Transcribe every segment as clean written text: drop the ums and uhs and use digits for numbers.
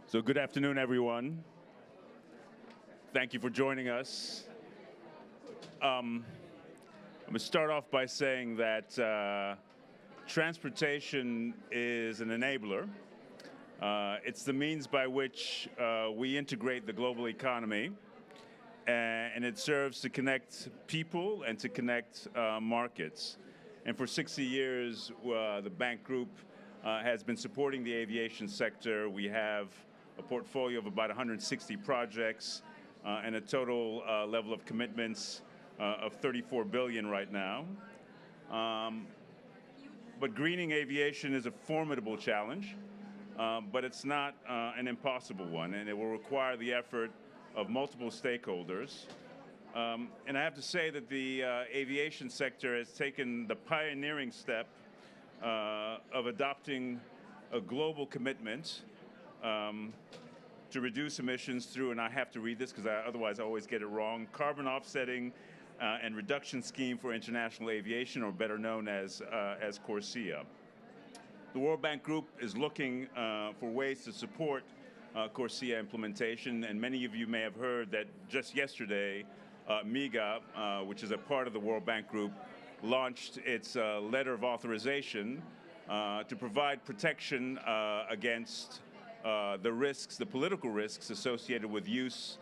So good afternoon, everyone. Thank you for joining us. I'm going to start off by saying that transportation is an enabler. It's the means by which we integrate the global economy, and it serves to connect people and to connect markets. And for 60 years, the bank group has been supporting the aviation sector. We have a portfolio of about 160 projects and a total level of commitments of 34 billion right now. But greening aviation is a formidable challenge, but it's not an impossible one, and it will require the effort of multiple stakeholders. And I have to say that the aviation sector has taken the pioneering step of adopting a global commitment to reduce emissions through, and I have to read this because otherwise I always get it wrong, carbon offsetting and reduction scheme for international aviation, or better known as CORSIA. The World Bank Group is looking for ways to support CORSIA implementation, and many of you may have heard that just yesterday, MIGA, which is a part of the World Bank Group, launched its letter of authorization to provide protection against the risks, the political risks associated with use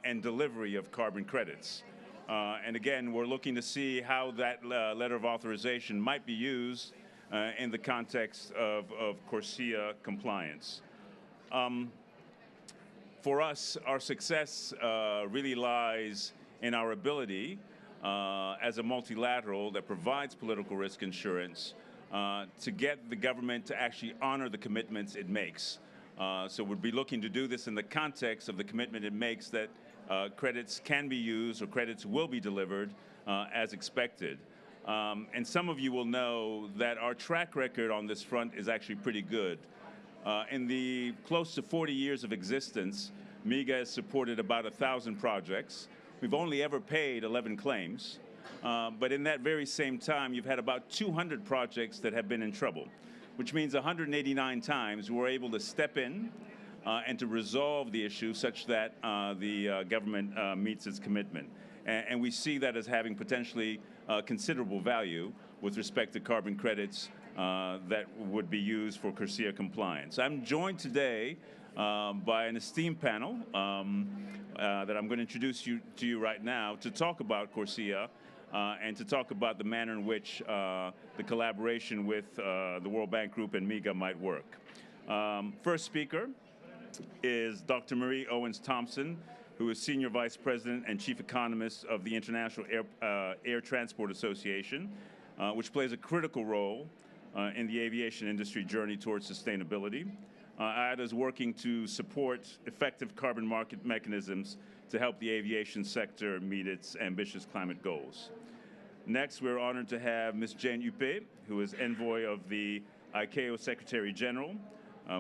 and delivery of carbon credits. And again, we're looking to see how that letter of authorization might be used in the context of CORSIA compliance. For us, our success really lies in our ability as a multilateral that provides political risk insurance to get the government to actually honor the commitments it makes. So we'd be looking to do this in the context of the commitment it makes that credits can be used or credits will be delivered as expected. And some of you will know that our track record on this front is actually pretty good. In the close to 40 years of existence, MIGA has supported about 1,000 projects. We've only ever paid 11 claims, but in that very same time, you've had about 200 projects that have been in trouble, which means 189 times we're able to step in and to resolve the issue such that the government meets its commitment. And we see that as having potentially considerable value with respect to carbon credits that would be used for CORSIA compliance. I'm joined today by an esteemed panel that I'm going to introduce to you right now to talk about CORSIA and to talk about the manner in which the collaboration with the World Bank Group and MIGA might work. First speaker is Dr. Marie Owens-Thompson, who is Senior Vice President and Chief Economist of the International Air Transport Association, which plays a critical role in the aviation industry journey towards sustainability. IATA is working to support effective carbon market mechanisms to help the aviation sector meet its ambitious climate goals. Next, we're honored to have Ms. Jane Huppé, who is envoy of the ICAO Secretary General,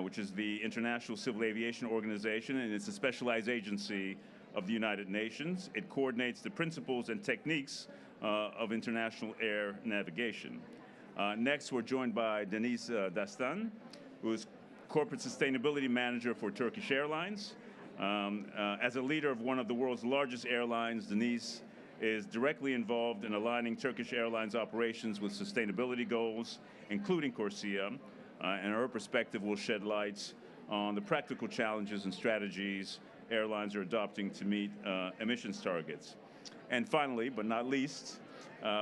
which is the International Civil Aviation Organization, and it's a specialized agency of the United Nations. It coordinates the principles and techniques of international air navigation. Next, we're joined by Denise Dastan, who is Corporate Sustainability Manager for Turkish Airlines. As a leader of one of the world's largest airlines, Denise is directly involved in aligning Turkish Airlines operations with sustainability goals, including CORSIA, and her perspective will shed light on the practical challenges and strategies airlines are adopting to meet emissions targets. And finally, but not least,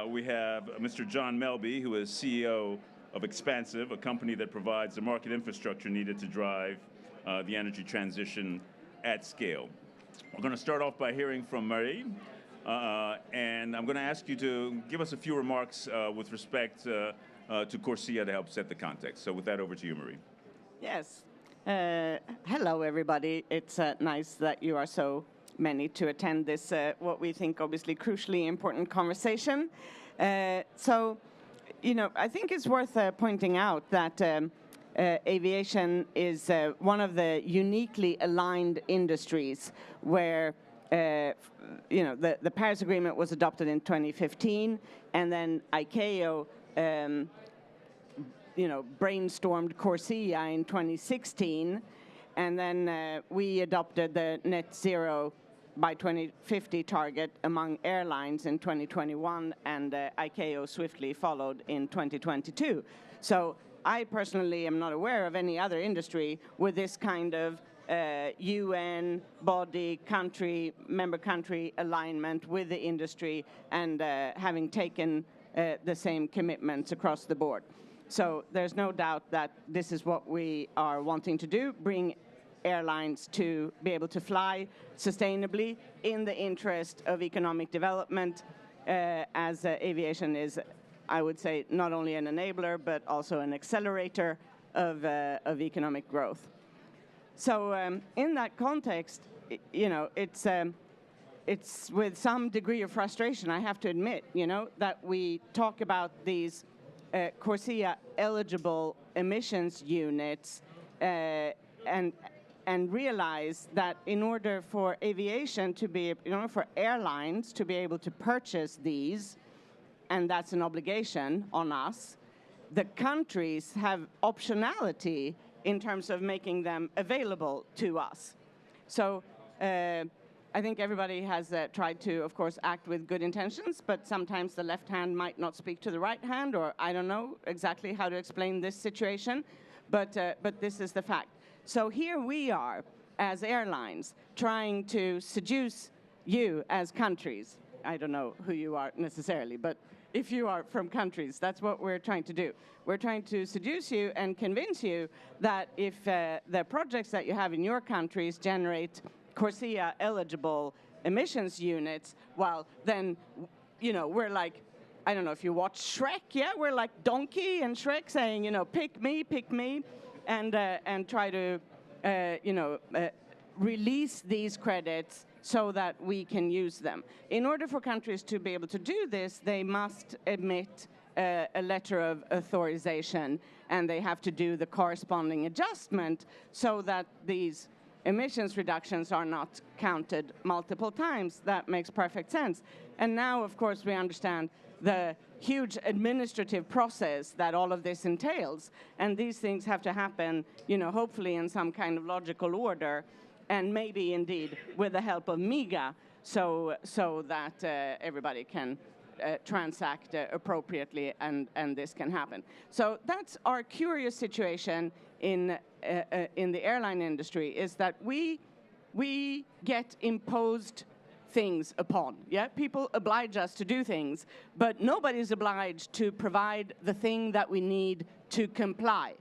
we have Mr. John Melby, who is CEO of Expansive, a company that provides the market infrastructure needed to drive the energy transition at scale. We're going to start off by hearing from Marie, and I'm going to ask you to give us a few remarks with respect to CORSIA to help set the context. So with that, over to you, Marie. Yes. Hello, everybody. It's nice that you are so many to attend this, what we think obviously crucially important conversation. So, you know, I think it's worth pointing out that aviation is one of the uniquely aligned industries where you know, the Paris Agreement was adopted in 2015, and then ICAO you know, brainstormed CORSIA in 2016, And then we adopted the net zero by 2050 target among airlines in 2021, and ICAO swiftly followed in 2022. So I personally am not aware of any other industry with this kind of UN body, member country alignment with the industry and having taken the same commitments across the board. So there's no doubt that this is what we are wanting to do, bring airlines to be able to fly sustainably in the interest of economic development, as aviation is, I would say, not only an enabler, but also an accelerator of economic growth. So in that context, you know, it's with some degree of frustration, I have to admit, you know, that we talk about these CORSIA eligible emissions units and realize that in order for aviation to be, in order for airlines to be able to purchase these, and that's an obligation on us, the countries have optionality in terms of making them available to us. So I think everybody has tried to, of course, act with good intentions, but sometimes the left hand might not speak to the right hand, or I don't know exactly how to explain this situation, but this is the fact. So here we are, as airlines, trying to seduce you as countries. I don't know who you are necessarily, but if you are from countries, that's what we're trying to do. We're trying to seduce you and convince you that if the projects that you have in your countries generate CORSIA eligible emissions units, well, then, you know, we're like, I don't know if you watch Shrek, yeah? We're like Donkey and Shrek saying, you know, pick me, and try to, release these credits so that we can use them. In order for countries to be able to do this, they must emit a letter of authorization, and they have to do the corresponding adjustment so that these emissions reductions are not counted multiple times. That makes perfect sense. And now, of course, we understand the huge administrative process that all of this entails. And these things have to happen, you know, hopefully in some kind of logical order, and maybe indeed with the help of MIGA, so that everybody can transact appropriately, and this can happen. So that's our curious situation in the airline industry, is that we get imposed things upon. Yeah, people oblige us to do things, but nobody's obliged to provide the thing that we need to comply.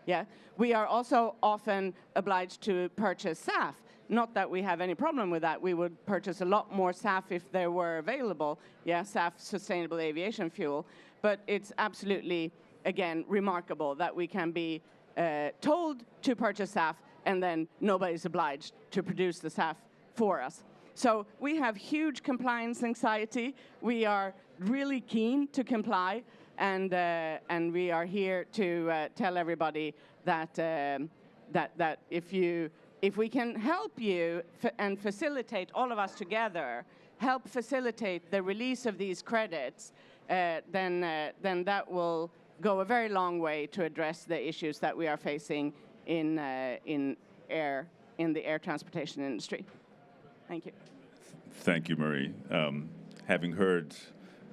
Yeah, we are also often obliged to purchase SAF. Not that we have any problem with that. We would purchase a lot more SAF if there were available. Yeah, SAF, sustainable aviation fuel. But it's absolutely, again, remarkable that we can be told to purchase SAF and then nobody's obliged to produce the SAF for us. So we have huge compliance anxiety. We are really keen to comply, and we are here to tell everybody that that if we can help you and facilitate all of us together, help facilitate the release of these credits, then that will go a very long way to address the issues that we are facing in the air transportation industry. Thank you. Thank you, Marie. Having heard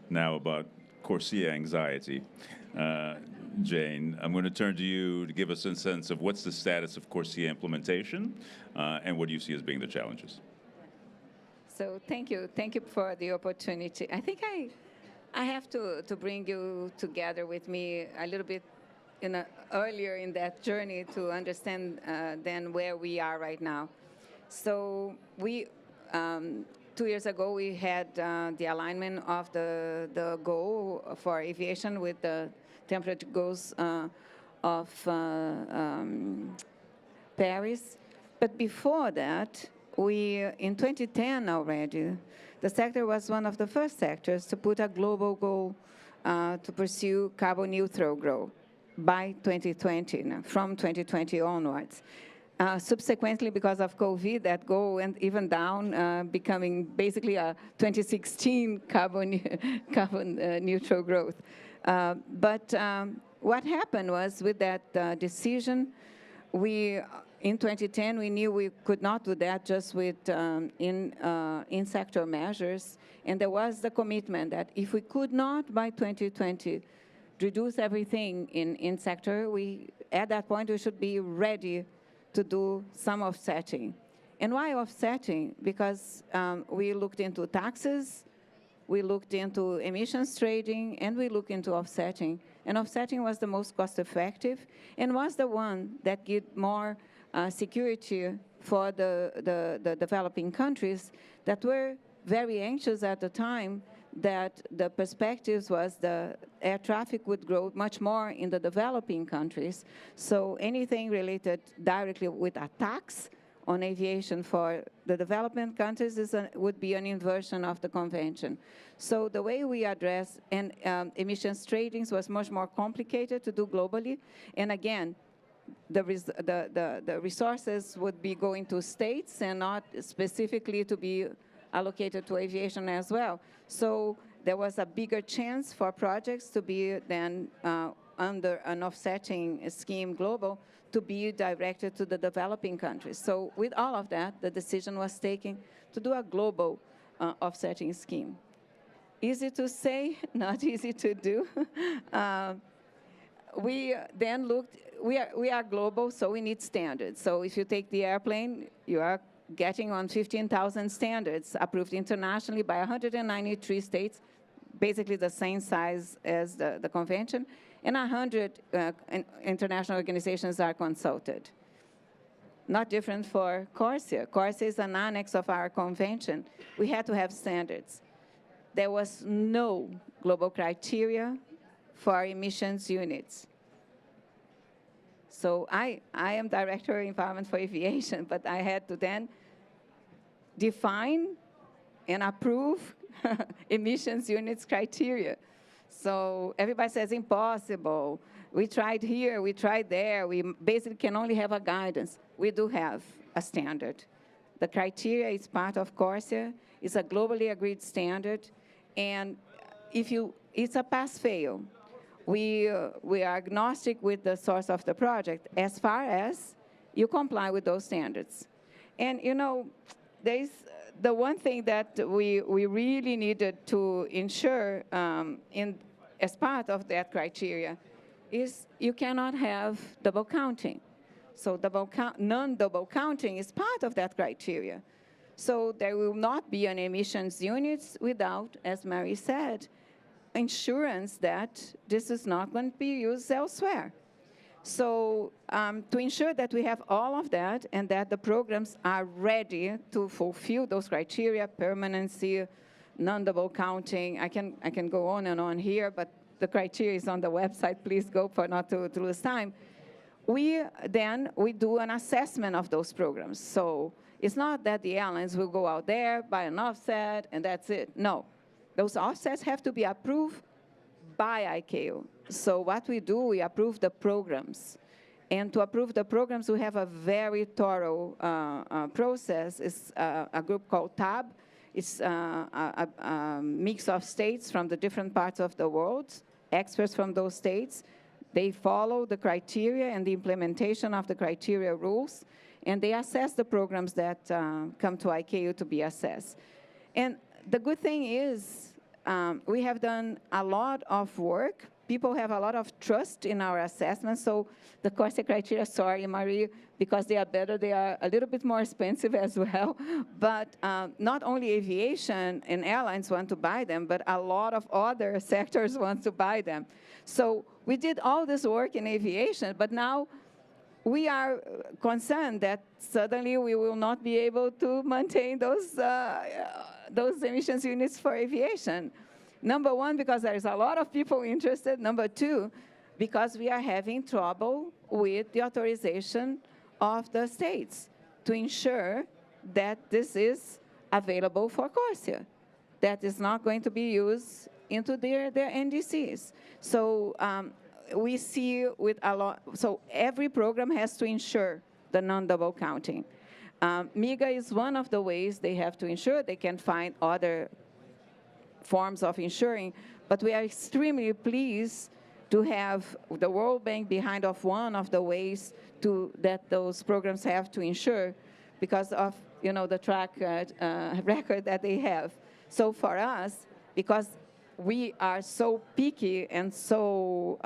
now about CORSIA anxiety, Jane, I'm going to turn to you to give us a sense of what's the status of CORSIA implementation and what do you see as being the challenges. So thank you for the opportunity. I think I have to bring you together with me a little bit earlier in that journey to understand then where we are right now. So we 2 years ago we had the alignment of the goal for aviation with the temperature goals of Paris. But before that, in 2010 already, the sector was one of the first sectors to put a global goal to pursue carbon neutral growth by 2020, from 2020 onwards. Subsequently, because of COVID, that goal went even down, becoming basically a 2016 carbon neutral growth. But what happened was, with that decision, we In 2010, we knew we could not do that just with in-sector measures. And there was the commitment that if we could not, by 2020, reduce everything in sector, at that point, we should be ready to do some offsetting. And why offsetting? Because we looked into taxes, we looked into emissions trading, and we looked into offsetting. And offsetting was the most cost-effective and was the one that gave more security for the developing countries that were very anxious at the time that the perspectives was the air traffic would grow much more in the developing countries. So anything related directly with a tax on aviation for the development countries would be an inversion of the convention. So the way we address emissions tradings was much more complicated to do globally. And again, the resources would be going to states and not specifically to be allocated to aviation as well. So there was a bigger chance for projects to be then under an offsetting scheme global to be directed to the developing countries. So with all of that, the decision was taken to do a global offsetting scheme. Easy to say, not easy to do. We then looked, we are global, so we need standards. So if you take the airplane, you are getting on 15,000 standards approved internationally by 193 states, basically the same size as the convention, and 100 international organizations are consulted. Not different for CORSIA. CORSIA is an annex of our convention. We had to have standards. There was no global criteria for emissions units. So I am Director of Environment for Aviation, but I had to then define and approve emissions units criteria. So everybody says impossible. We tried here, we tried there. We basically can only have a guidance. We do have a standard. The criteria is part of CORSIA. It's a globally agreed standard. And it's a pass-fail. We are agnostic with the source of the project as far as you comply with those standards. And, you know, there's the one thing that we really needed to ensure as part of that criteria is you cannot have double counting. So non-double counting is part of that criteria. So there will not be an emissions units without, as Mary said, insurance that this is not going to be used elsewhere. So to ensure that we have all of that and that the programs are ready to fulfill those criteria, permanency, non-double counting, I can go on and on here, but the criteria is on the website. Please go for not to lose time. We do an assessment of those programs. So it's not that the airlines will go out there, buy an offset, and that's it. No. Those offsets have to be approved by ICAO. So what we do, we approve the programs. And to approve the programs, we have a very thorough process. It's a group called TAB. It's a mix of states from the different parts of the world, experts from those states. They follow the criteria and the implementation of the criteria rules, and they assess the programs that come to ICAO to be assessed. And the good thing is we have done a lot of work. People have a lot of trust in our assessment. So the CORSIA criteria, sorry, Marie, because they are better, they are a little bit more expensive as well. But not only aviation and airlines want to buy them, but a lot of other sectors want to buy them. So we did all this work in aviation, but now we are concerned that suddenly we will not be able to maintain those emissions units for aviation. Number one, because there is a lot of people interested. Number two, because we are having trouble with the authorization of the states to ensure that this is available for CORSIA, that is not going to be used into their NDCs. So we see with a lot, so every program has to ensure the non-double counting. MIGA is one of the ways they have to ensure. They can find other forms of ensuring, but we are extremely pleased to have the World Bank behind of one of the ways that those programs have to ensure because of the track record that they have. So for us, because we are so picky and so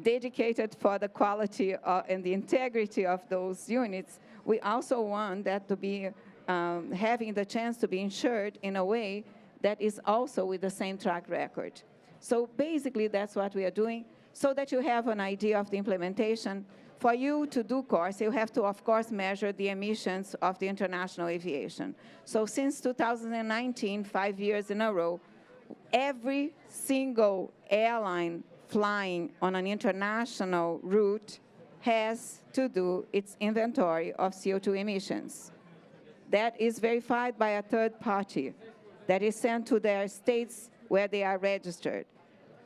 dedicated for the quality and the integrity of those units, we also want that to be having the chance to be insured in a way that is also with the same track record. So basically, that's what we are doing, so that you have an idea of the implementation. For you to do CORSIA, you have to, of course, measure the emissions of the international aviation. So since 2019, 5 years in a row, every single airline flying on an international route has to do its inventory of CO2 emissions. That is verified by a third party that is sent to their states where they are registered.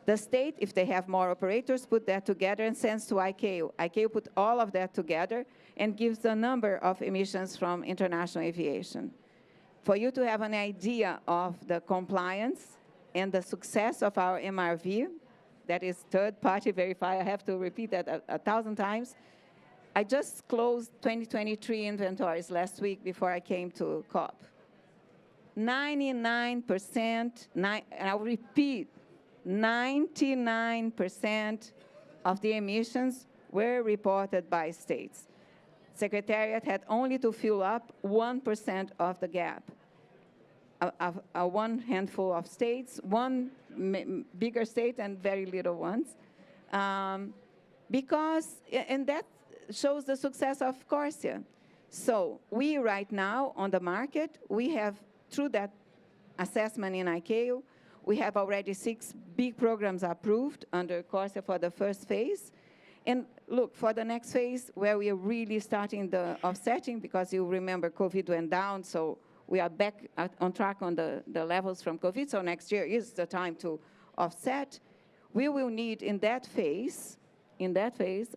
The state, if they have more operators, put that together and sends to ICAO. ICAO put all of that together and gives the number of emissions from international aviation. For you to have an idea of the compliance and the success of our MRV, that is third-party verified, I have to repeat that a 1,000 times. I just closed 2023 inventories last week before I came to COP. 99%, and I'll repeat, 99% of the emissions were reported by states. Secretariat had only to fill up 1% of the gap. One handful of states, one bigger state and very little ones. And that shows the success of CORSIA. So we right now on the market, we have, through that assessment in ICAO, we have already 6 big programs approved under CORSIA for the first phase. And look, for the next phase, where we are really starting the offsetting, because you remember COVID went down, so we are back on track on the levels from COVID, so next year is the time to offset. We will need in that phase,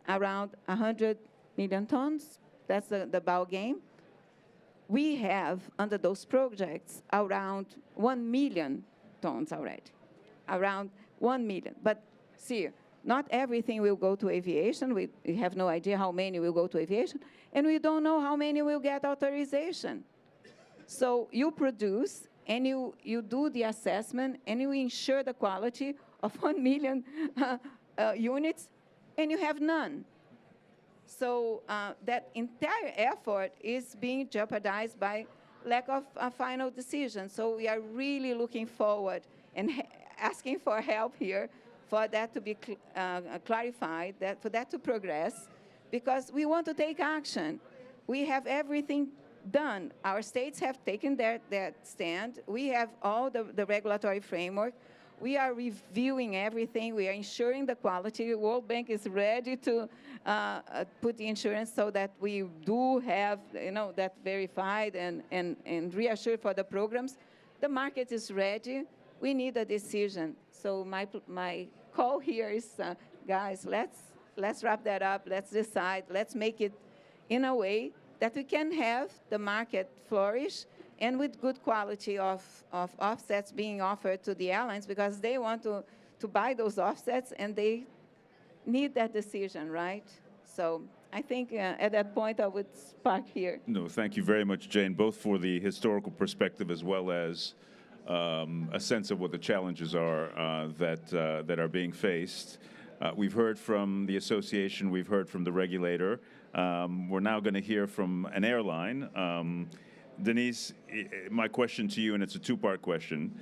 around 100 million tons. That's the ball game. We have, under those projects, around 1 million tons already, around 1 million. But see, not everything will go to aviation. We have no idea how many will go to aviation, and we don't know how many will get authorization. So you produce, and you do the assessment, and you ensure the quality of 1 million units, and you have none. So that entire effort is being jeopardized by lack of a final decision. So we are really looking forward and asking for help here for that to be clarified, for that to progress, because we want to take action. We have everything done. Our states have taken their stand. We have all the regulatory framework. We are reviewing everything. We are ensuring the quality. The World Bank is ready to put the insurance so that we do have, that verified and reassured for the programs. The market is ready. We need a decision. So my call here is, guys, let's wrap that up. Let's decide. Let's make it in a way that we can have the market flourish and with good quality of offsets being offered to the airlines, because they want to buy those offsets and they need that decision, right? So I think at that point I would park here. No, thank you very much, Jane, both for the historical perspective as well as a sense of what the challenges are that are being faced. We've heard from the association, we've heard from the regulator. We're now going to hear from an airline. Denise, my question to you, and it's a two-part question,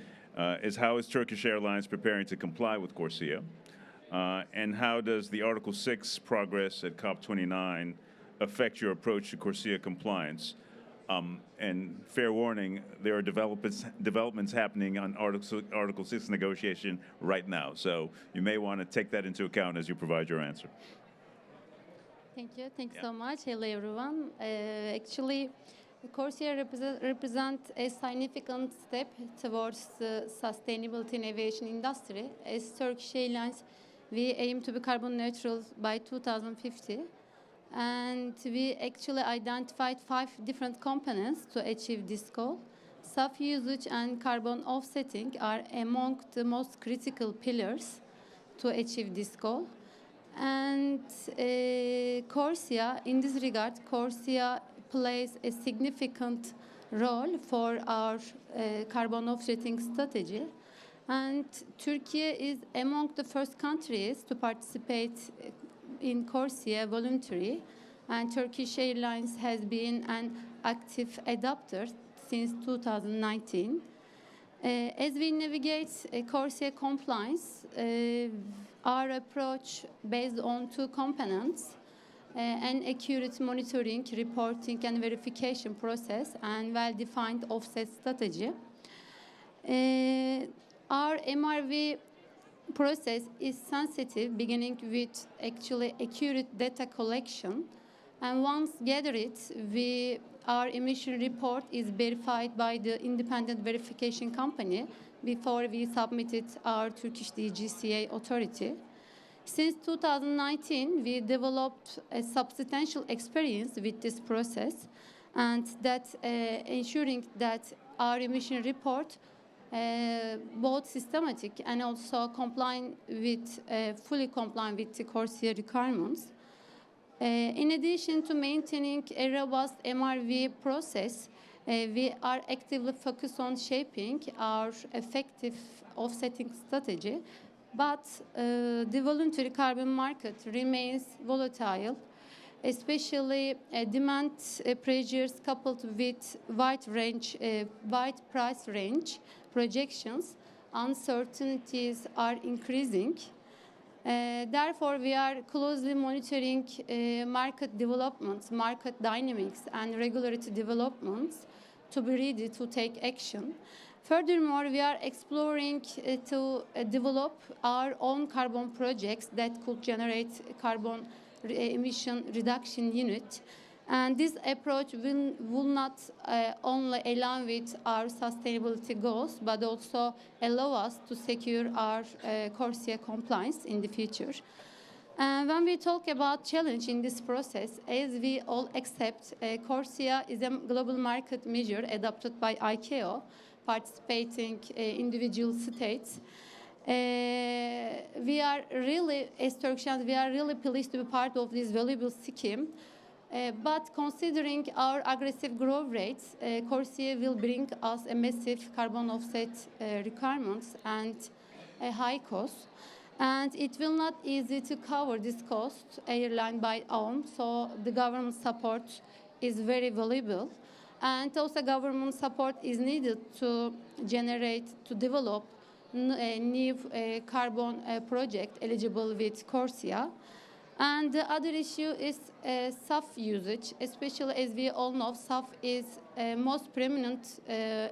is how is Turkish Airlines preparing to comply with CORSIA? And how does the Article 6 progress at COP29 affect your approach to CORSIA compliance? And fair warning, there are developments happening on Article 6 negotiation right now. So you may want to take that into account as you provide your answer. Thank you. Thank you so much. Hello, everyone. Actually, CORSIA represents a significant step towards the sustainability in aviation industry. As Turkish Airlines, we aim to be carbon neutral by 2050. And we actually identified 5 different components to achieve this goal. SAF usage and carbon offsetting are among the most critical pillars. to achieve this goal. And CORSIA, in this regard, CORSIA plays a significant role for our carbon offsetting strategy. And Turkey is among the first countries to participate in CORSIA voluntary, and Turkish Airlines has been an active adopter since 2019. As we navigate CORSIA compliance, our approach based on two components, an accurate monitoring, reporting, and verification process, and well-defined offset strategy. Our MRV process is sensitive, beginning with actually accurate data collection. And once gathered, our emission report is verified by the independent verification company before we submit it our Turkish DGCA authority. Since 2019, we developed a substantial experience with this process, and that ensuring that our emission report both systematic and also fully compliant with the CORSIA requirements. In addition to maintaining a robust MRV process, we are actively focused on shaping our effective offsetting strategy, but the voluntary carbon market remains volatile, especially demand pressures coupled with wide price range projections. Uncertainties are increasing. Therefore, we are closely monitoring market developments, market dynamics, and regulatory developments to be ready to take action. Furthermore, we are exploring to develop our own carbon projects that could generate carbon emission reduction unit. And this approach will not only align with our sustainability goals, but also allow us to secure our CORSIA compliance in the future. And when we talk about challenge in this process, as we all accept, CORSIA is a global market measure adopted by ICAO, participating individual states. We are really, as Turkish, we are really pleased to be part of this valuable scheme. But considering our aggressive growth rates, CORSIA will bring us a massive carbon offset requirements and a high cost. And it will not easy to cover this cost airline by own, so the government support is very valuable. And also government support is needed to develop a new carbon project eligible with CORSIA. And the other issue is SAF usage, especially as we all know, SAF is a most prominent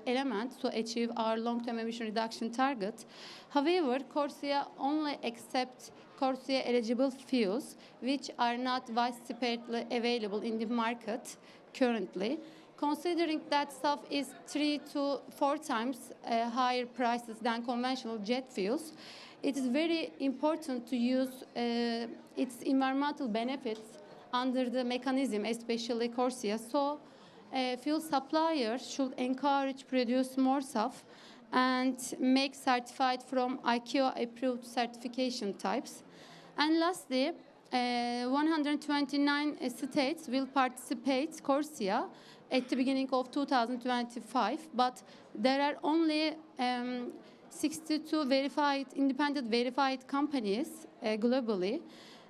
element to achieve our long-term emission reduction target. However, CORSIA only accepts CORSIA eligible fuels, which are not widespreadly available in the market currently. Considering that SAF is 3 to 4 times higher prices than conventional jet fuels, it is very important to use its environmental benefits under the mechanism, especially CORSIA. So fuel suppliers should encourage produce more SAF and make certified from ICAO-approved certification types. And lastly, 129 states will participate CORSIA at the beginning of 2025, but there are only 62 independent verified companies globally.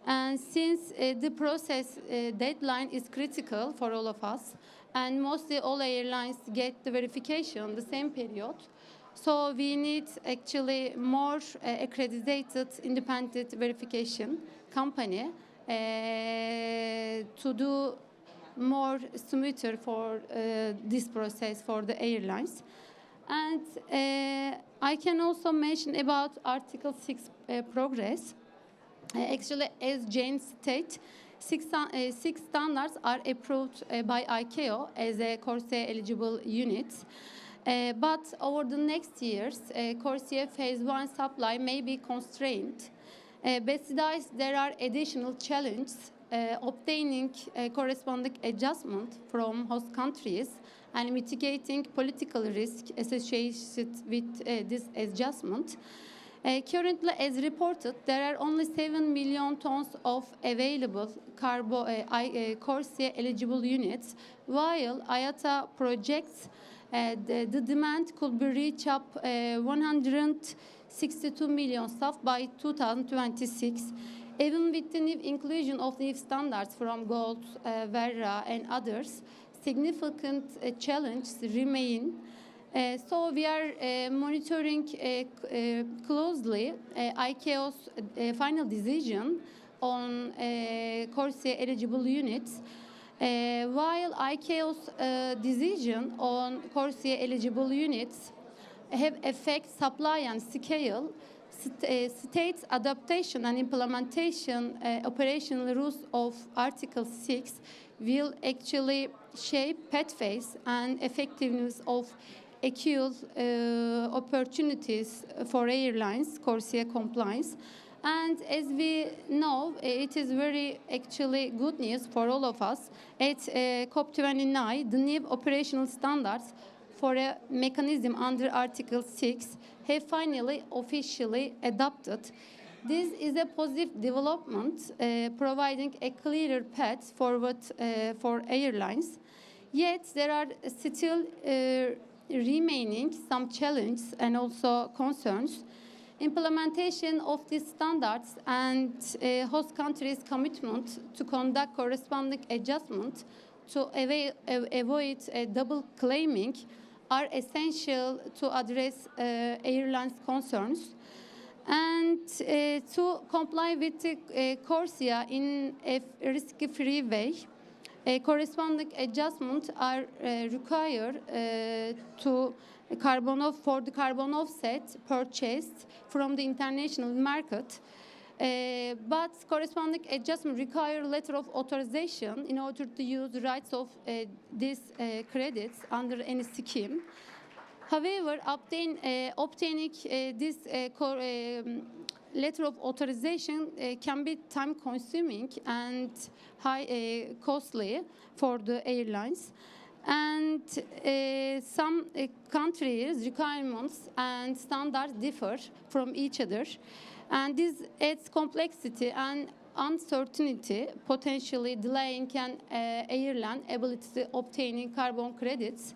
And since the process deadline is critical for all of us, and mostly all airlines get the verification the same period, so we need actually more accredited independent verification company to do more smoother for this process for the airlines. And I can also mention about Article 6 progress. Actually, as Jane stated, six standards are approved by ICAO as a CORSIA eligible units. But over the next years, CORSIA Phase 1 supply may be constrained. Besides, there are additional challenges obtaining corresponding adjustment from host countries and mitigating political risk associated with this adjustment. Currently, as reported, there are only 7 million tons of available CORSIA eligible units, while IATA projects the demand could be reach up 162 million staff by 2026. Even with the new inclusion of new standards from Gold, Verra, and others, significant challenges remain. So we are monitoring closely ICAO's final decision on CORSIA eligible units. While ICAO's decision on CORSIA eligible units have affect supply and scale, states' adaptation and implementation operational rules of Article 6 will actually shape pathways and effectiveness of equal opportunities for airlines, CORSIA compliance. And as we know, it is very actually good news for all of us. At COP29, the new operational standards for a mechanism under Article 6 have finally officially adopted. This is a positive development, providing a clearer path forward for airlines. Yet there are still remaining some challenges and also concerns. Implementation of these standards and host countries' commitment to conduct corresponding adjustment to avoid double claiming are essential to address airlines' concerns. And to comply with the CORSIA in a risk-free way, corresponding adjustments are required for the carbon offset purchased from the international market. But corresponding adjustment require letter of authorization in order to use the rights of these credits under any scheme. However, obtaining this letter of authorization can be time-consuming and high costly for the airlines. And some countries' requirements and standards differ from each other. And this adds complexity and uncertainty, potentially delaying an airline ability to obtaining carbon credits.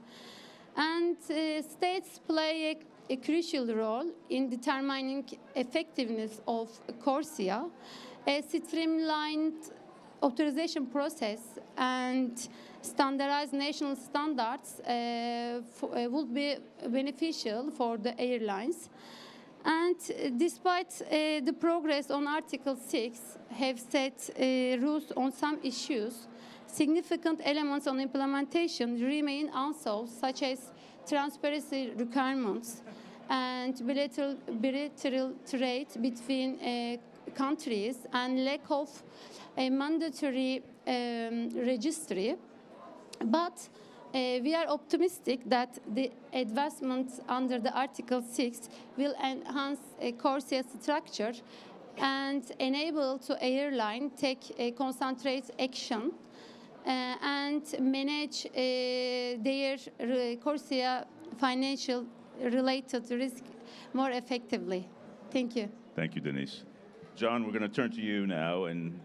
And states play a crucial role in determining effectiveness of CORSIA. A streamlined authorization process and standardized national standards would be beneficial for the airlines. And despite the progress on Article 6 have set rules on some issues, significant elements on implementation remain unsolved, such as transparency requirements and bilateral trade between countries and lack of a mandatory registry. But we are optimistic that the advancements under the Article 6 will enhance CORSIA structure and enable to airline take concentrated action and manage their CORSIA financial related risk more effectively. Thank you. Thank you, Denise. John, we're going to turn to you now and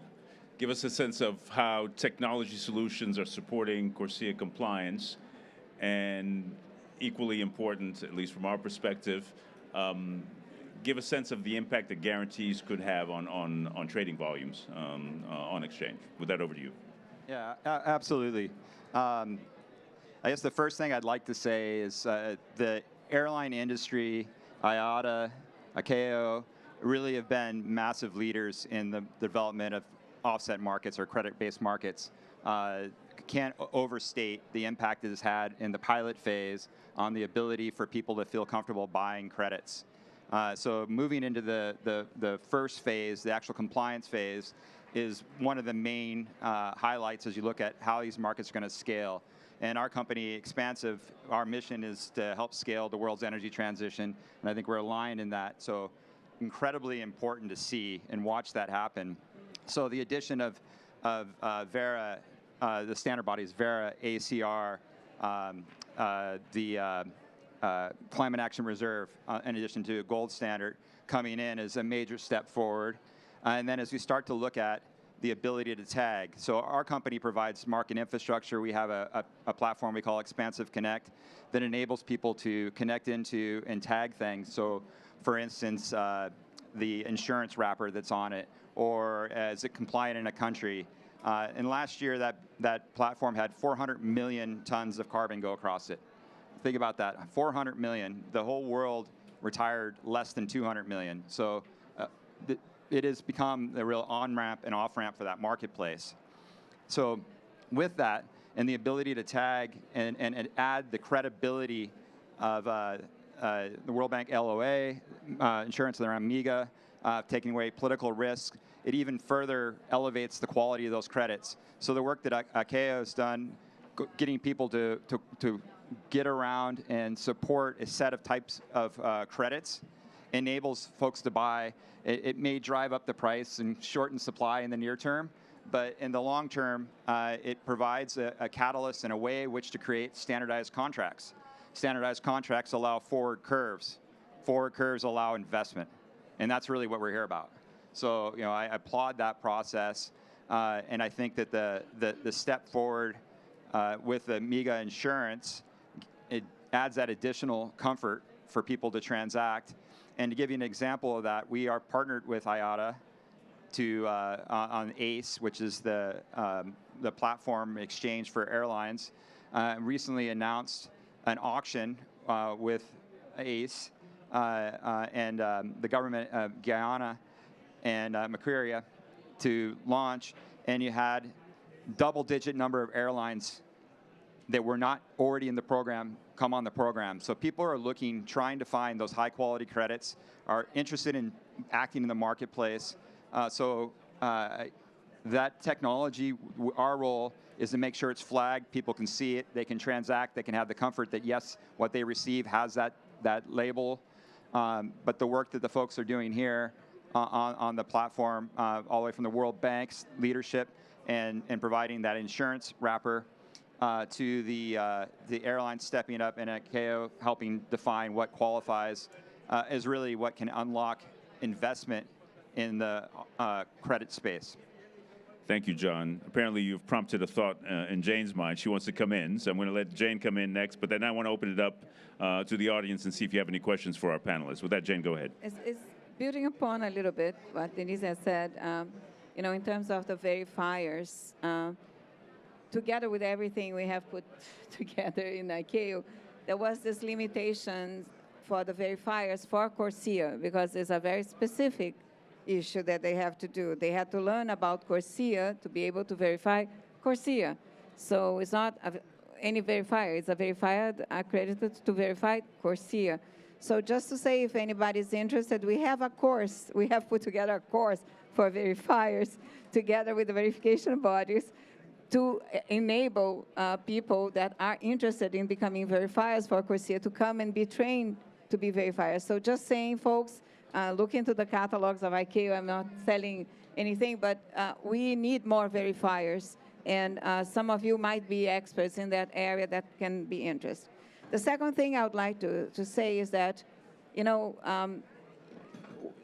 give us a sense of how technology solutions are supporting CORSIA compliance, and equally important, at least from our perspective, give a sense of the impact that guarantees could have on trading volumes on exchange. With that, over to you. Yeah, absolutely. I guess the first thing I'd like to say is the airline industry, IATA, ICAO, really have been massive leaders in the development of offset markets or credit-based markets. Can't overstate the impact it has had in the pilot phase on the ability for people to feel comfortable buying credits. So moving into the first phase, the actual compliance phase, is one of the main highlights as you look at how these markets are going to scale. And our company, Expansive, our mission is to help scale the world's energy transition, and I think we're aligned in that. So incredibly important to see and watch that happen. So the addition of Verra, the standard bodies, Verra, ACR, the climate action reserve, in addition to gold standard, coming in as a major step forward. And then as we start to look at the ability to tag, so our company provides market infrastructure. We have a platform we call Expansive Connect that enables people to connect into and tag things. So for instance, the insurance wrapper that's on it, or is it compliant in a country? And last year, that platform had 400 million tons of carbon go across it. Think about that, 400 million. The whole world retired less than 200 million. So it has become a real on-ramp and off-ramp for that marketplace. So with that, and the ability to tag and add the credibility of the World Bank LOA, insurance around MIGA, taking away political risk, it even further elevates the quality of those credits. So the work that ICAO has done, getting people to get around and support a set of types of credits, enables folks to buy. It may drive up the price and shorten supply in the near term, but in the long term, it provides a catalyst and a way in which to create standardized contracts. Standardized contracts allow forward curves. Forward curves allow investment, and that's really what we're here about. So, I applaud that process, and I think that the step forward with the MIGA insurance, it adds that additional comfort for people to transact. And to give you an example of that, we are partnered with IATA on ACE, which is the platform exchange for airlines. Recently announced an auction with ACE and the government of Guyana and Macquarie to launch, and you had double-digit number of airlines that were not already in the program come on the program. So people are looking, trying to find those high-quality credits, are interested in acting in the marketplace. That technology, our role is to make sure it's flagged, people can see it, they can transact, they can have the comfort that, yes, what they receive has that label. But the work that the folks are doing here on the platform, all the way from the World Bank's leadership and providing that insurance wrapper to the airline stepping up and ICAO helping define what qualifies is really what can unlock investment in the credit space. Thank you, John. Apparently, you've prompted a thought in Jane's mind. She wants to come in, so I'm going to let Jane come in next, but then I want to open it up to the audience and see if you have any questions for our panelists. With that, Jane, go ahead. It's building upon a little bit what Denise has said, in terms of the verifiers, together with everything we have put together in ICAO, there was this limitation for the verifiers for CORSIA, because it's a very specific issue that they have to do. They had to learn about CORSIA to be able to verify CORSIA. So it's not any verifier, it's a verifier accredited to verify CORSIA. So just to say, if anybody's interested, we have a course. We have put together a course for verifiers together with the verification bodies to enable people that are interested in becoming verifiers for CORSIA to come and be trained to be verifiers. So just saying, folks, look into the catalogs of ICAO. I'm not selling anything, but we need more verifiers. And some of you might be experts in that area that can be interested. The second thing I would like to say is that,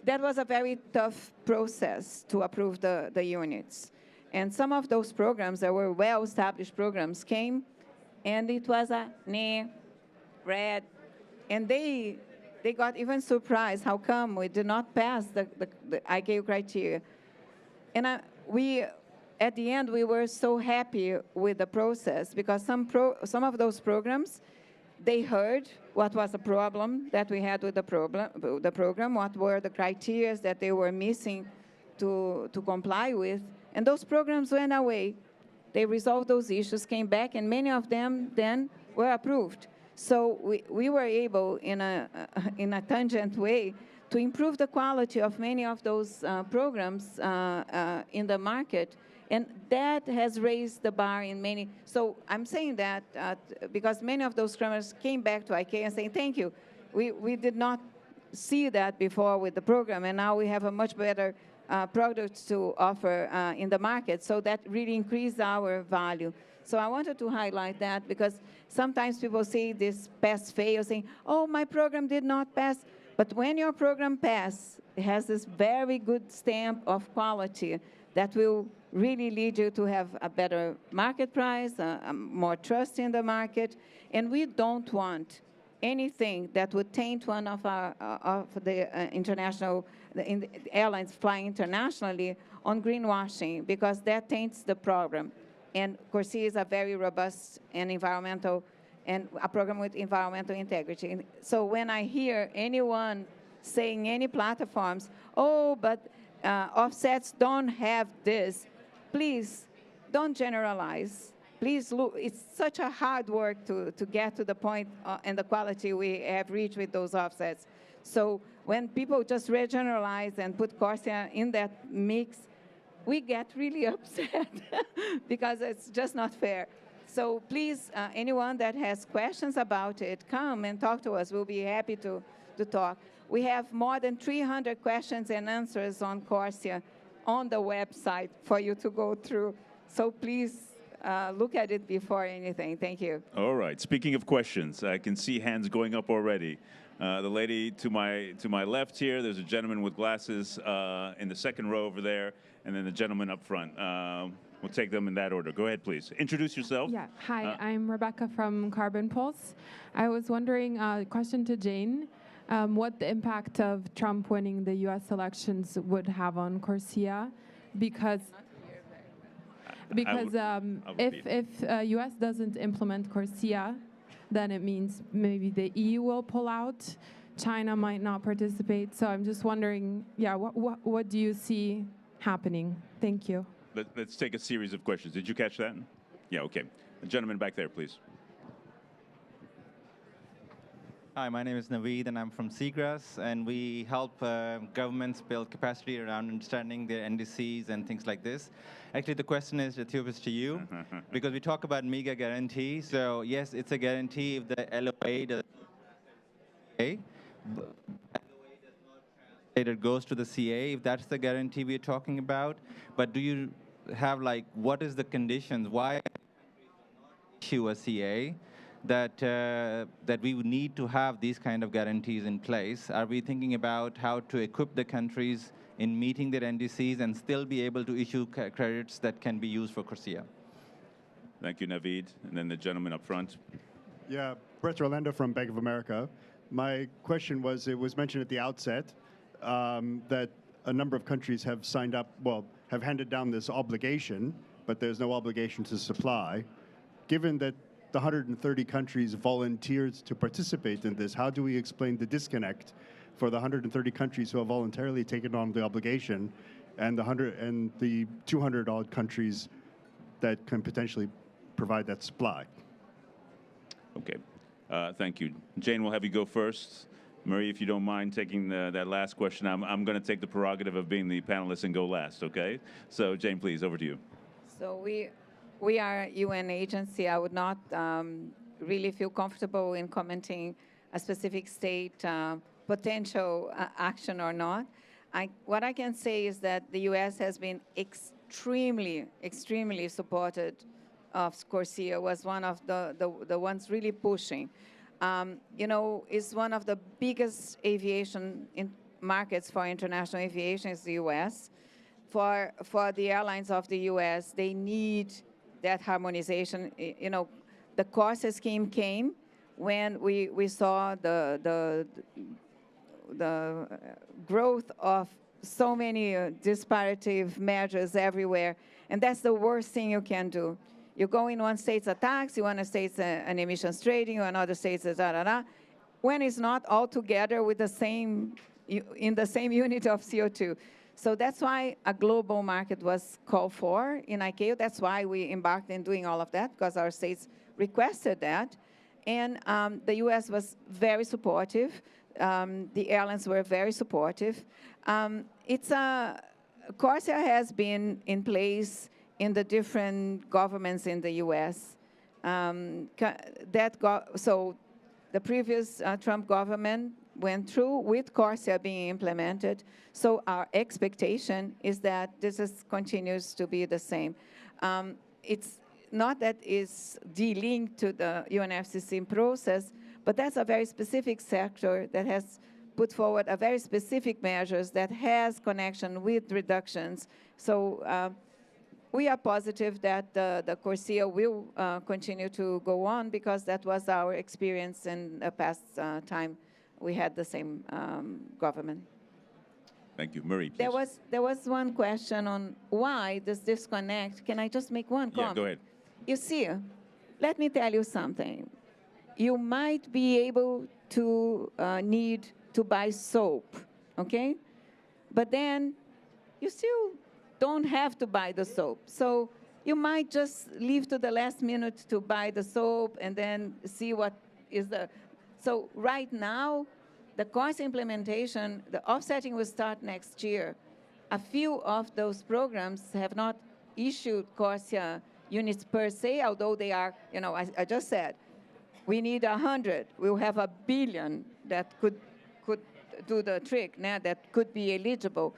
that was a very tough process to approve the units. And some of those programs that were well-established programs came, and it was a red. And they got even surprised how come we did not pass the ICAO criteria. And at the end, we were so happy with the process, because some of those programs, they heard what was the problem that we had with the program, what were the criteria that they were missing to comply with, and those programs went away. They resolved those issues, came back, and many of them then were approved. So we were able, in a tangent way, to improve the quality of many of those programs in the market. And that has raised the bar in many. So I'm saying that because many of those scrummers came back to ICAO and saying, thank you. We did not see that before with the program, and now we have a much better product to offer in the market. So that really increased our value. So I wanted to highlight that because sometimes people see this pass-fail saying, oh, my program did not pass. But when your program passes, it has this very good stamp of quality that will really lead you to have a better market price, more trust in the market. And we don't want anything that would taint one of the international the airlines flying internationally on greenwashing, because that taints the program. And CORSIA is a very robust and environmental and a program with environmental integrity. And so when I hear anyone saying any platforms, oh, but offsets don't have this, please don't generalize. Please look, it's such a hard work to get to the point and the quality we have reached with those offsets. So when people just generalize and put CORSIA in that mix, we get really upset because it's just not fair. So please, anyone that has questions about it, come and talk to us. We'll be happy to talk. We have more than 300 questions and answers on CORSIA on the website for you to go through. So please look at it before anything. Thank you. All right. Speaking of questions, I can see hands going up already. The lady to my left here, there's a gentleman with glasses in the second row over there, and then the gentleman up front. We'll take them in that order. Go ahead, please. Introduce yourself. Yeah. Hi, I'm Rebecca from Carbon Pulse. I was wondering, question to Jane, what the impact of Trump winning the U.S. elections would have on CORSIA, because if U.S. doesn't implement CORSIA, then it means maybe the EU will pull out. China might not participate. So I'm just wondering, yeah, what do you see happening? Thank you. Let's take a series of questions. Did you catch that? Yeah, okay. The gentleman back there, please. Hi, my name is Naveed, and I'm from Seagrass, and we help governments build capacity around understanding their NDCs and things like this. Actually, the question is, Theobis, to you, because we talk about MEGA guarantee. So yes, it's a guarantee if the LOA does it goes to the CA, if that's the guarantee we're talking about. But do you have, like, what is the conditions? Why issue a CA? That we would need to have these kind of guarantees in place? Are we thinking about how to equip the countries in meeting their NDCs and still be able to issue credits that can be used for CORSIA? Thank you, Naveed. And then the gentleman up front. Yeah, Brett Orlando from Bank of America. My question was, it was mentioned at the outset that a number of countries have signed up, well, have handed down this obligation, but there's no obligation to supply. Given that the 130 countries volunteered to participate in this, how do we explain the disconnect for the 130 countries who have voluntarily taken on the obligation and the 200 odd countries that can potentially provide that supply? Okay, thank you. Jane, we'll have you go first. Marie, if you don't mind taking that last question, I'm going to take the prerogative of being the panelist and go last, okay? So Jane, please, over to you. So we are a UN agency. I would not really feel comfortable in commenting a specific state potential action or not. What I can say is that the U.S. has been extremely supported of CORSIA, was one of the ones really pushing. You know, it's one of the biggest aviation markets for international aviation is the U.S. For the airlines of the U.S., they need that harmonization. You know, the CORSIA scheme came when we saw the growth of so many disparative measures everywhere, and that's the worst thing you can do. You go in one state's a tax, you want a state's an emissions trading, or another state's a da-da-da, when it's not all together with the same, in the same unit of CO2. So that's why a global market was called for in ICAO. That's why we embarked in doing all of that, because our states requested that. And the US was very supportive. The airlines were very supportive. CORSIA has been in place in the different governments in the US. So the previous Trump government went through with CORSIA being implemented. So our expectation is that this continues to be the same. not that is de-linked to the UNFCCC process, but that's a very specific sector that has put forward a very specific measures that has connection with reductions. So we are positive that the CORSIA will continue to go on, because that was our experience in the past time we had the same government. Thank you. Marie, please. There was one question on why this disconnect. Can I just make one comment? Yeah, go ahead. You see, let me tell you something. You might be able to need to buy soap, okay? But then you still don't have to buy the soap. So you might just leave to the last minute to buy the soap and then see what is the... So right now, the CORSIA implementation, the offsetting will start next year. A few of those programs have not issued CORSIA units per se, although they are, you know, I just said, we need 100. We'll have 1 billion that could do the trick, now that could be eligible.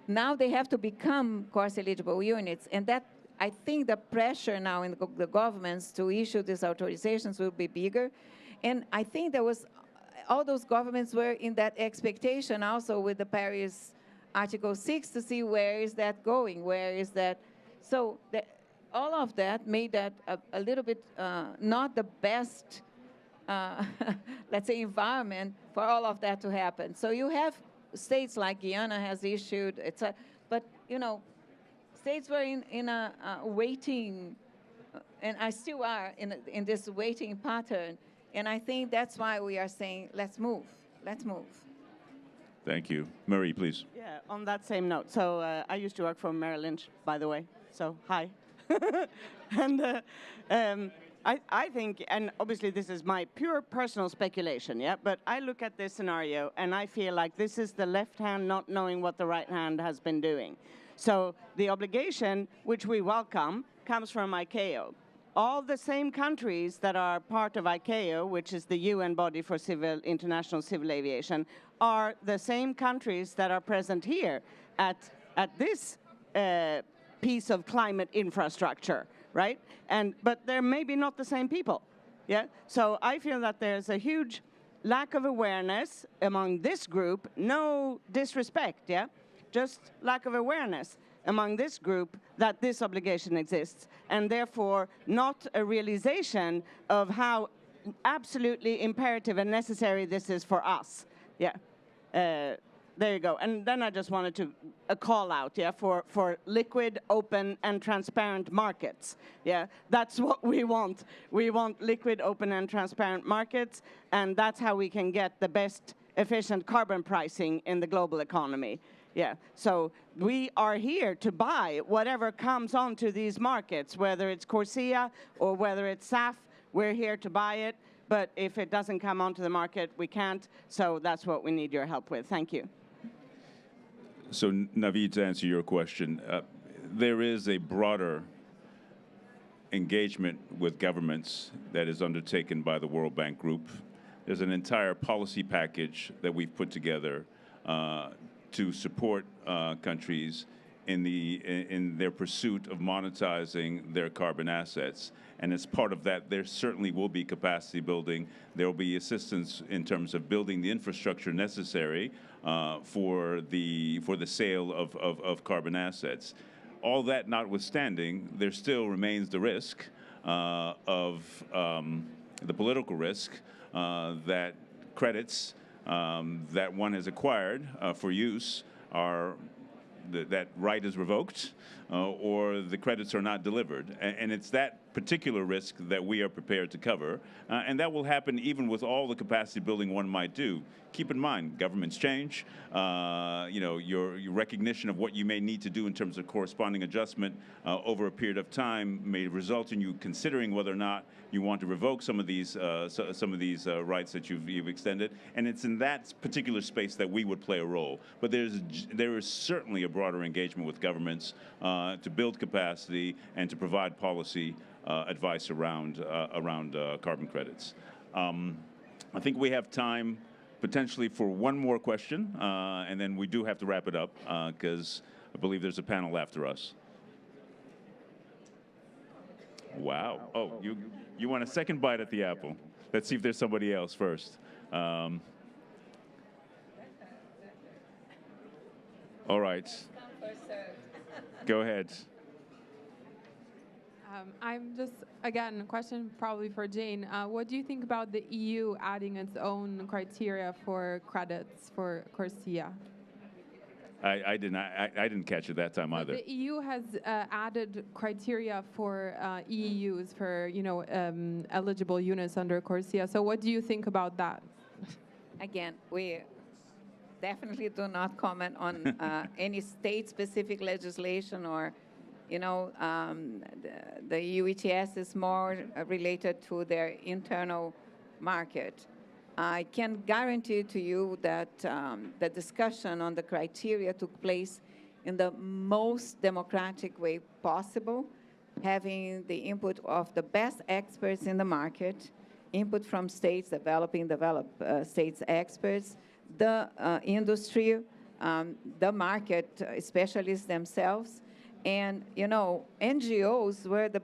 Now they have to become CORSIA eligible units, and that, I think the pressure now in the governments to issue these authorizations will be bigger. And I think there was, all those governments were in that expectation also with the Paris Article 6 to see where is that going, where is that. So all of that made that a little bit not the best, let's say, environment for all of that to happen. So you have states like Guyana has issued, but you know, states were in a waiting, and I still are in this waiting pattern. And I think that's why we are saying, let's move, let's move. Thank you. Marie, please. Yeah, on that same note. So I used to work for Merrill Lynch, by the way. So hi. And I think, and obviously this is my pure personal speculation, yeah, but I look at this scenario and I feel like this is the left hand not knowing what the right hand has been doing. So the obligation, which we welcome, comes from ICAO. All the same countries that are part of ICAO, which is the UN body for international civil aviation, are the same countries that are present here at this piece of climate infrastructure, right? But they're maybe not the same people, yeah? So I feel that there's a huge lack of awareness among this group, no disrespect, yeah? Just lack of awareness among this group that this obligation exists, and therefore not a realization of how absolutely imperative and necessary this is for us. Yeah, there you go. And then I just wanted to call out, yeah, for liquid, open, and transparent markets. Yeah, that's what we want. We want liquid, open, and transparent markets, and that's how we can get the best efficient carbon pricing in the global economy. Yeah, so we are here to buy whatever comes onto these markets, whether it's CORSIA or whether it's SAF, we're here to buy it. But if it doesn't come onto the market, we can't. So that's what we need your help with. Thank you. So Naveed, to answer your question, there is a broader engagement with governments that is undertaken by the World Bank Group. There's an entire policy package that we've put together to support countries in their pursuit of monetizing their carbon assets. And as part of that, there certainly will be capacity building. There will be assistance in terms of building the infrastructure necessary for the sale of carbon assets. All that notwithstanding, there still remains the risk of the political risk that credits that one has acquired for use that right is revoked or the credits are not delivered. And it's that particular risk that we are prepared to cover. And that will happen even with all the capacity building one might do. Keep in mind, governments change. You know, your recognition of what you may need to do in terms of corresponding adjustment over a period of time may result in you considering whether or not you want to revoke some of these rights that you've extended. And it's in that particular space that we would play a role. But there is certainly a broader engagement with governments to build capacity and to provide policy advice around carbon credits. I think we have time potentially for one more question, and then we do have to wrap it up because I believe there's a panel after us. Wow. Oh, you want a second bite at the apple? Let's see if there's somebody else first. All right. Go ahead. I'm just, again, a question probably for Jane. What do you think about the EU adding its own criteria for credits for CORSIA? I didn't catch it that time either. The EU has added criteria for EUs for eligible units under CORSIA. So what do you think about that? Again, we definitely do not comment on any state-specific legislation or, the EU ETS is more related to their internal market. I can guarantee to you that the discussion on the criteria took place in the most democratic way possible, having the input of the best experts in the market, input from states, developing states experts, the industry, the market specialists themselves, and NGOs were the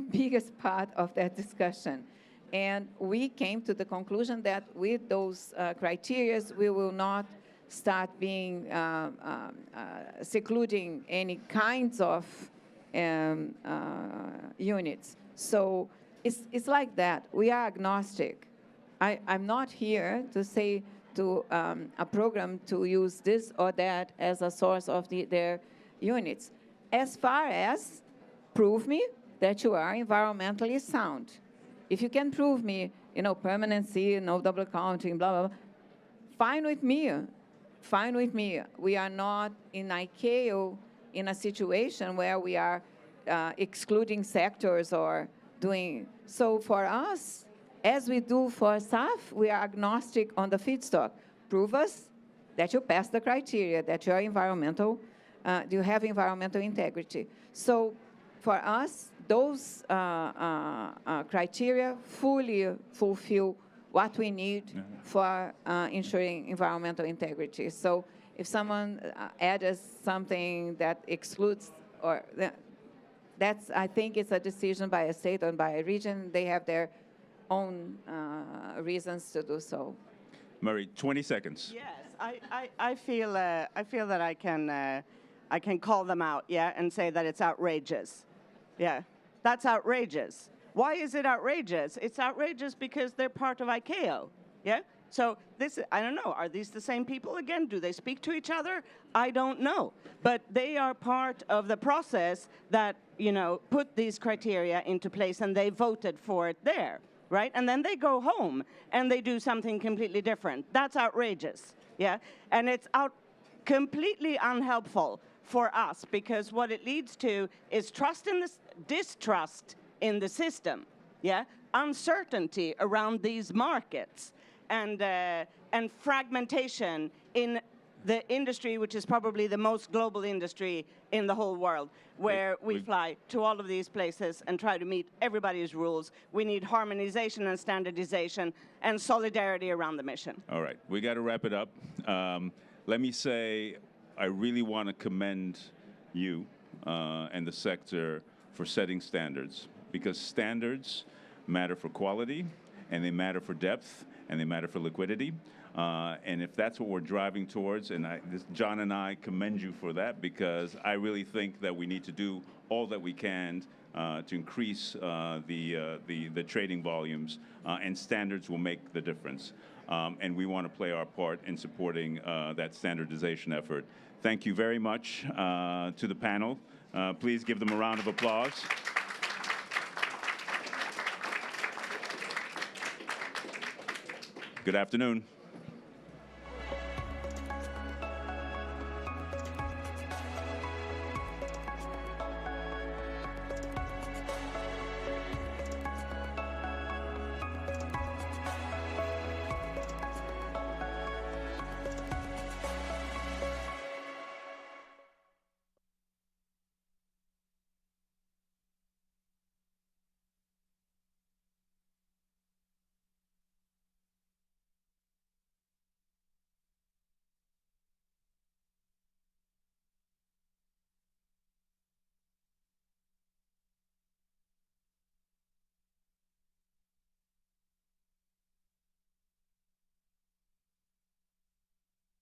biggest part of that discussion. And we came to the conclusion that with those criteria, we will not start being secluding any kinds of units. So it's like that. We are agnostic. I'm not here to say to a program to use this or that as a source of their units. As far as prove me that you are environmentally sound. If you can prove me, permanency, no double counting, blah, blah, blah, fine with me. Fine with me. We are not in ICAO in a situation where we are excluding sectors or doing. So for us, as we do for SAF, we are agnostic on the feedstock. Prove us that you pass the criteria, that you are environmental, you have environmental integrity. So for us, those criteria fully fulfill what we need for ensuring environmental integrity. So if someone adds something that excludes, or that's, I think it's a decision by a state or by a region. They have their own reasons to do so. Murray, 20 seconds. Yes, I feel that I can call them out, and say that it's outrageous. Yeah, that's outrageous. Why is it outrageous? It's outrageous because they're part of ICAO, So this, I don't know, are these the same people again? Do they speak to each other? I don't know. But they are part of the process that, put these criteria into place, and they voted for it there, right? And then they go home and they do something completely different. That's outrageous, And it's completely unhelpful for us, because what it leads to is distrust in the system, uncertainty around these markets, and fragmentation in the industry, which is probably the most global industry in the whole world, where we fly to all of these places and try to meet everybody's rules. We need harmonization and standardization and solidarity around the mission. All right, we got to wrap it up. Let me say, I really want to commend you and the sector for setting standards, because standards matter for quality, and they matter for depth, and they matter for liquidity. And if that's what we're driving towards, and John and I commend you for that, because I really think that we need to do all that we can to increase the trading volumes, and standards will make the difference. And we want to play our part in supporting that standardization effort. Thank you very much to the panel. Please give them a round of applause. Good afternoon.